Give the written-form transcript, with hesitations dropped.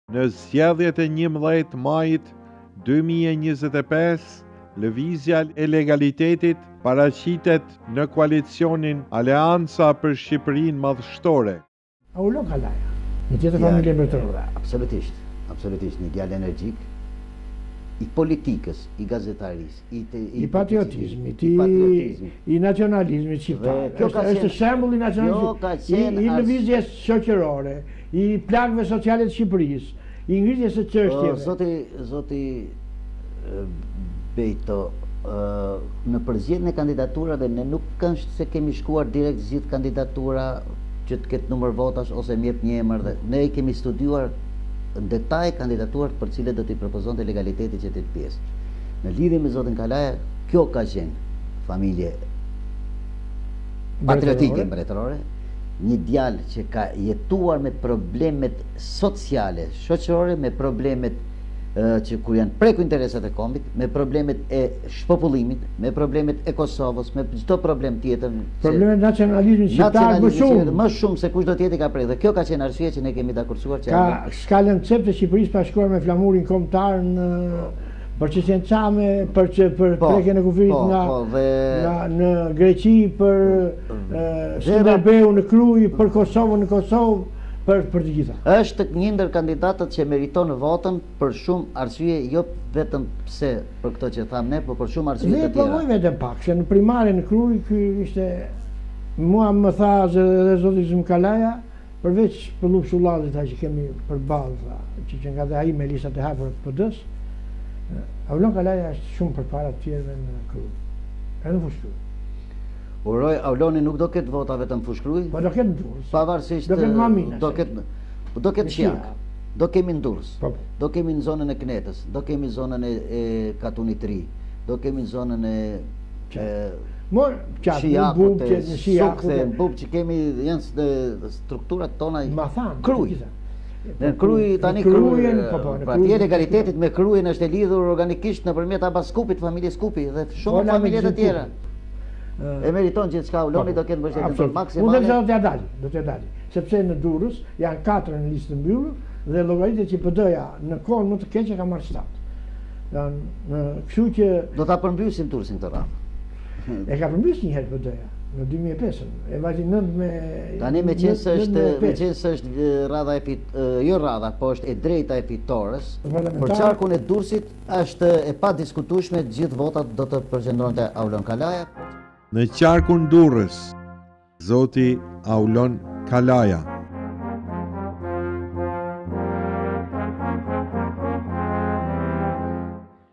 Në zgjedhjet e 11 majit 2025, lëvizja e legalitetit paraqitet në koalicionin Aleanca për Shqipërinë Madhështore. Aulon Kalaja, një tjetër familje mbretërore. Absolutisht një djalë energjik, i politikës, i gazetarisë, i patriotizmit, i nacionalizmit shqiptar. Është shembull i nacionalizmit, i lëvizjes shoqërore, i plagëve sociale të Shqipërisë, i ngritjes së çështjeve. Zoti Bejto, në përzgjedhjen e kandidaturave ne nuk është se kemi shkuar direkt zgjidh kandidatura që të ketë numër votash ose më jep një emër, ne i kemi studiuar në detaj kandidaturat për cilët do t'i propozonte legaliteti që të pjesë. Në lidhje me zotin Kalaja, kjo ka qenë familje patriotike mbretërore, një djalë që ka jetuar me problemet sociale, shoqërore, me problemet që kur janë preku interesat e kombit, me problemet e shpopullimit, me problemet e Kosovës, me çdo problem tjetër. Problemet nacionalizmit shqiptar më shumë se kush do tjetër ka prek. Dhe kjo ka qenë arsye që ne kemi dakursuar që ka skalën CEP të Shqipërisë pa shkuar me flamurin kombëtar në për çështjen çame, për prekjen e kufirit në Greqi, për Shqipërinë në Krujë, për Kosovën në Kosovë. Për të gjitha. Është një ndër kandidatët që meriton votën për shumë arsye, jo vetëm pse për këtë që tham ne, por për shumë arsye të tjera. Ne provoj vetëm pak, se në primare në Krujë ky ishte, mua më tha edhe zoti Kalaja, përveç për lupshullallit që kemi përballë, që nga dhe ai me listat e hapura të PD-s, Aulon Kalaja është shumë përpara të tjerëve në Krujë. Edhe në Fushkruj. Uroj, Auloni nuk do ketë vota vetëm Fushkruj. Po do ketë Durrës. Pavarësisht do ketë Mamina. Do ketë Shijak. Do kemi në Durrës. Do kemi në zonën e Knetës, do kemi zonën e Katunit Ri, do kemi zonën e Shijakut, Sukse, Bub, që kemi janë strukturat tona Krujë. Në Krujë tani pra tje legalitetit me Krujën është e lidhur organikisht nëpërmjet Abaskupit, familjes Skupi dhe shumë familje të tjera. E meriton gjithçka, Auloni do ketë mbështetjen tonë maksimale. Unë do t'ja dali, sepse në Durrës janë 4 në listë të mbyllur dhe llogaritet që PD-ja në kohën më të keqe ka marrë 7. Kështu që do ta përmbysin Durrësin këtë radhë. E ka përmbys një herë PD-ja në 2005. E vajti 9 me tani me qenë se është radha jo radha, po është e drejta e fitores. Për qarkun e Durrësit është e padiskutueshme, gjithë votat do të përqendronte Aulon Kalaja. Në qarkun Durrës, zoti Aulon Kalaja